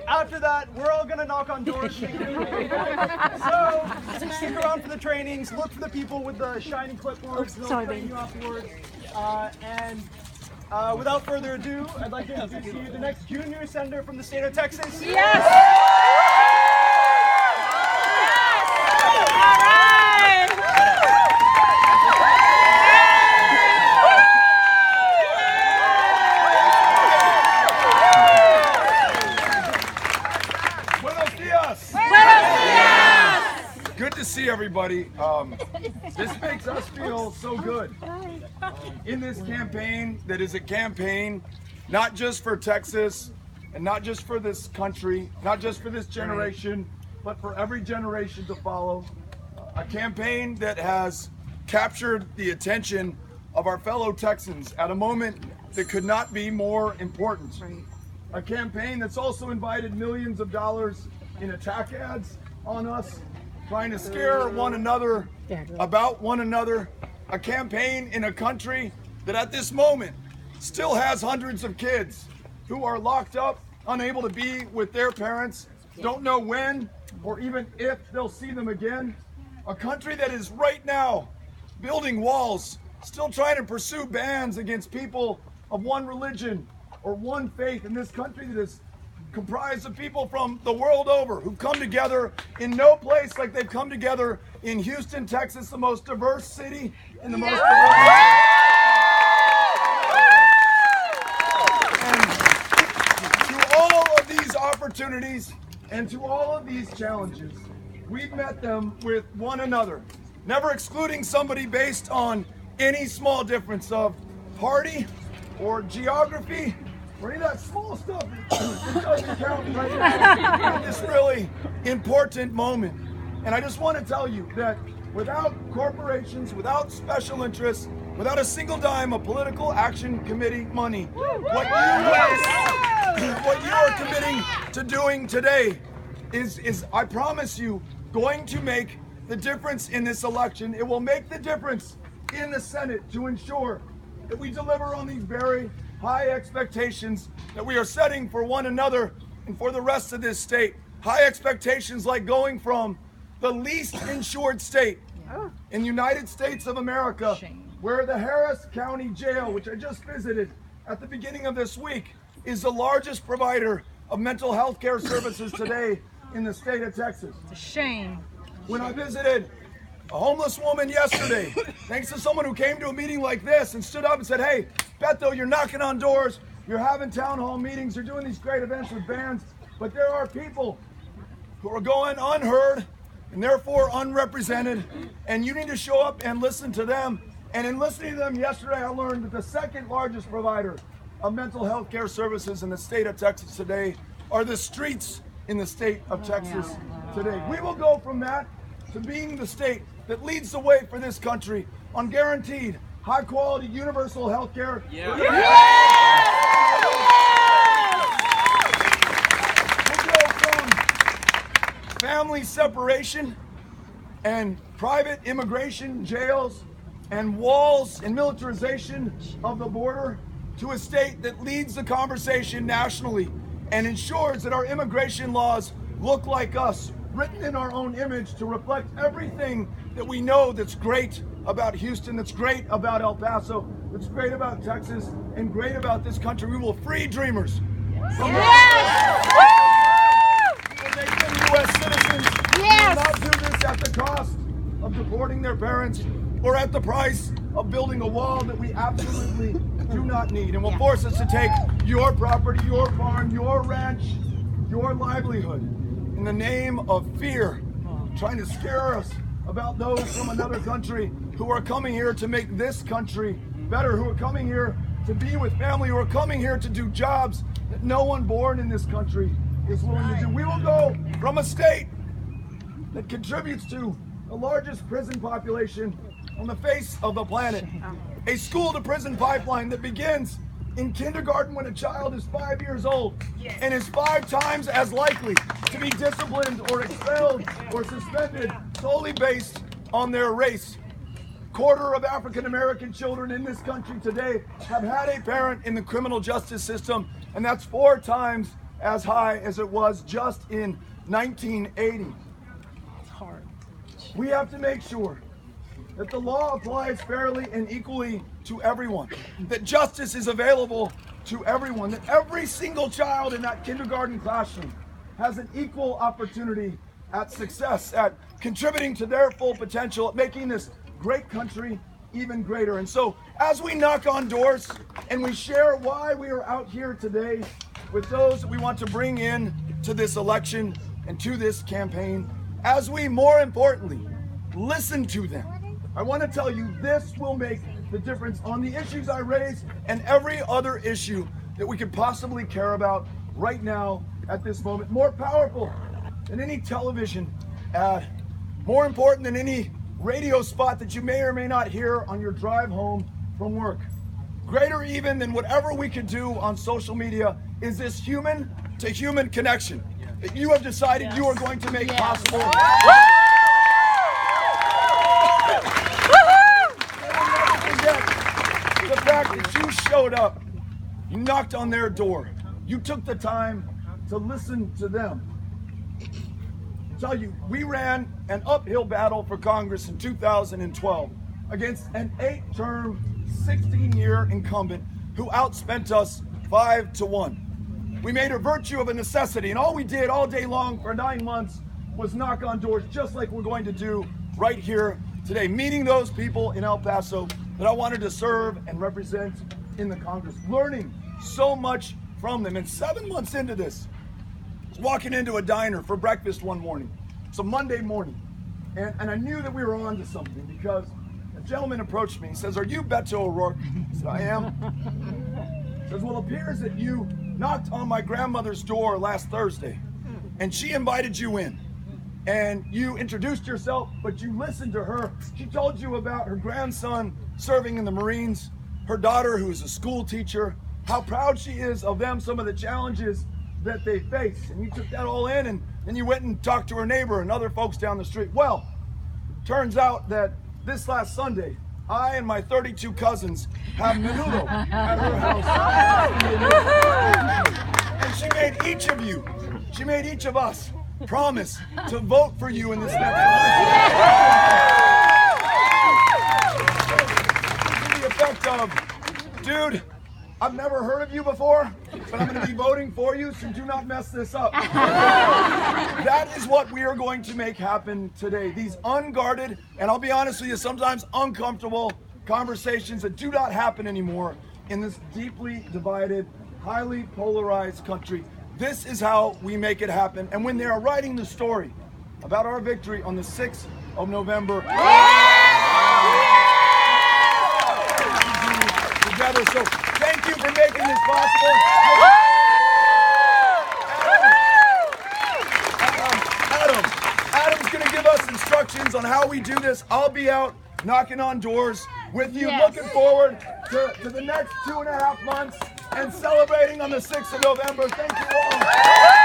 After that, we're all going to knock on doors. So, stick around for the trainings. Look for the people with the shiny clipboards. They'll train you afterwards. Without further ado, I'd like to introduce you to the next junior senator from the state of Texas. Yes! Good to see everybody. This makes us feel so good in this campaign that is a campaign not just for Texas and not just for this country, not just for this generation, but for every generation to follow. A campaign that has captured the attention of our fellow Texans at a moment that could not be more important. A campaign that's also invited millions of dollars in attack ads on us, trying to scare one another about one another. A campaign in a country that at this moment still has hundreds of kids who are locked up, unable to be with their parents, don't know when or even if they'll see them again. A country that is right now building walls, still trying to pursue bans against people of one religion or one faith in this country that is comprised of people from the world over who've come together in no place like they've come together in Houston, Texas, the most diverse city in the most diverse. And to all of these opportunities and to all of these challenges, we've met them with one another, never excluding somebody based on any small difference of party or geography or any of that small stuff that doesn't count right now in this really important moment. And I just want to tell you that without corporations, without special interests, without a single dime of political action committee money, what you are committing to doing today is, I promise you, going to make the difference in this election. It will make the difference in the Senate to ensure that we deliver on these very high expectations that we are setting for one another and for the rest of this state. High expectations like going from the least insured state in the United States of America, where the Harris County Jail, which I just visited at the beginning of this week, is the largest provider of mental health care services today in the state of Texas. It's a shame. When I visited a homeless woman yesterday, thanks to someone who came to a meeting like this and stood up and said, "Hey, Beto, you're knocking on doors, you're having town hall meetings, you're doing these great events with bands, but there are people who are going unheard and therefore unrepresented, and you need to show up and listen to them." And in listening to them yesterday, I learned that the second largest provider of mental health care services in the state of Texas today are the streets in the state of Texas today. We will go from that to being the state that leads the way for this country on guaranteed high quality universal health care. We'll go from family separation and private immigration jails and walls and militarization of the border to a state that leads the conversation nationally and ensures that our immigration laws look like us, written in our own image to reflect everything that we know that's great about Houston, that's great about El Paso, that's great about Texas, and great about this country. We will free dreamers from the We will make them U.S. citizens. We will not do this at the cost of deporting their parents or at the price of building a wall that we absolutely do not need and will force us to take your property, your farm, your ranch, your livelihood in the name of fear, trying to scare us about those from another country who are coming here to make this country better, who are coming here to be with family, who are coming here to do jobs that no one born in this country is willing to do. We will go from a state that contributes to the largest prison population on the face of the planet, a school to prison pipeline that begins in kindergarten when a child is 5 years old and is 5 times as likely to be disciplined or expelled or suspended solely based on their race. Quarter of African American children in this country today have had a parent in the criminal justice system, and that's 4 times as high as it was just in 1980. It's hard. We have to make sure that the law applies fairly and equally to everyone, that justice is available to everyone, that every single child in that kindergarten classroom has an equal opportunity at success, at contributing to their full potential, at making this great country even greater. And so as we knock on doors and we share why we are out here today with those that we want to bring in to this election and to this campaign, as we more importantly listen to them, I want to tell you this will make the difference on the issues I raise and every other issue that we could possibly care about right now at this moment. More powerful than any television ad, more important than any radio spot that you may or may not hear on your drive home from work. Greater even than whatever we could do on social media is this human to human connection that you have decided you are going to make possible. The fact that you showed up, you knocked on their door, you took the time to listen to them. I tell you, we ran an uphill battle for Congress in 2012 against an 8-term, 16-year incumbent who outspent us 5-1. We made a virtue of a necessity, and all we did all day long for 9 months was knock on doors, just like we're going to do right here today, meeting those people in El Paso that I wanted to serve and represent in the Congress, learning so much from them. And 7 months into this, I was walking into a diner for breakfast one morning. It's a Monday morning, and I knew that we were on to something because a gentleman approached me. He says, "Are you Beto O'Rourke?" I said, "I am." He says, "Well, it appears that you knocked on my grandmother's door last Thursday, and she invited you in. And you introduced yourself, but you listened to her. She told you about her grandson serving in the Marines, her daughter who is a school teacher, how proud she is of them, some of the challenges that they face. And you took that all in, and then you went and talked to her neighbor and other folks down the street. Well, turns out that this last Sunday, I and my 32 cousins have menudo at her house. And she made each of us promise to vote for you in this next election. To the effect of, dude, I've never heard of you before, but I'm going to be voting for you, so do not mess this up. That is what we are going to make happen today. These unguarded, and I'll be honest with you, sometimes uncomfortable conversations that do not happen anymore in this deeply divided, highly polarized country. This is how we make it happen. And when they are writing the story about our victory on the 6th of November, together. So thank you for making this possible. Adam's going to give us instructions on how we do this. I'll be out knocking on doors with you. Yes. Looking forward to the next 2.5 months and celebrating on the 6th of November. Thank you all.